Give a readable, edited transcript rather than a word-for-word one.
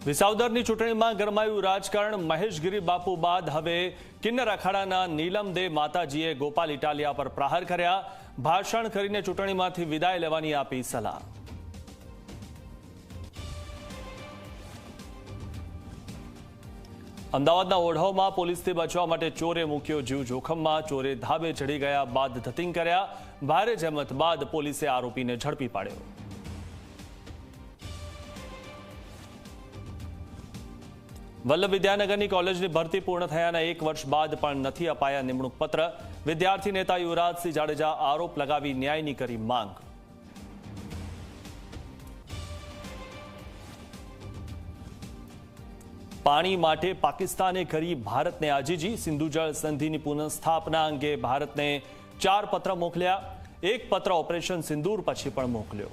વિસાવદરની ચૂંટણીમાં ગરમાયું રાજકારણ। મહેશગીરી બાપુ બાદ હવે કિન્નર અખાડાના નીલમ દે માતાજીએ ગોપાલ ઇટાલિયા પર પ્રહાર કર્યા। ભાષણ કરીને ચૂંટણીમાંથી વિદાય લેવાની આપી સલાહ। અમદાવાદના ઓઢવમાં પોલીસથી બચવા માટે ચોરે મૂક્યો જીવ જોખમમાં। ચોરે ધાબે ચડી ગયા બાદ ધતિંગ કર્યા। ભારે જહેમત બાદ પોલીસે આરોપીને ઝડપી પાડ્યો। વલ્લભ વિદ્યાનગરની કોલેજની ભરતી પૂર્ણ થયાના 1 વર્ષ બાદ પણ નથી અપાયા નિમણૂક પત્ર। વિદ્યાર્થી નેતા યુવરાજસિંહ જાડેજા આરોપ લગાવી ન્યાયની કરી માંગ। પાણી માટે પાકિસ્તાને કરી ભારતને આજીજી। સિંધુ જળ સંધિની પુનઃસ્થાપના અંગે ભારતને 4 પત્ર મોકલ્યા। એક પત્ર ઓપરેશન સિંદૂર પછી પણ મોકલ્યો।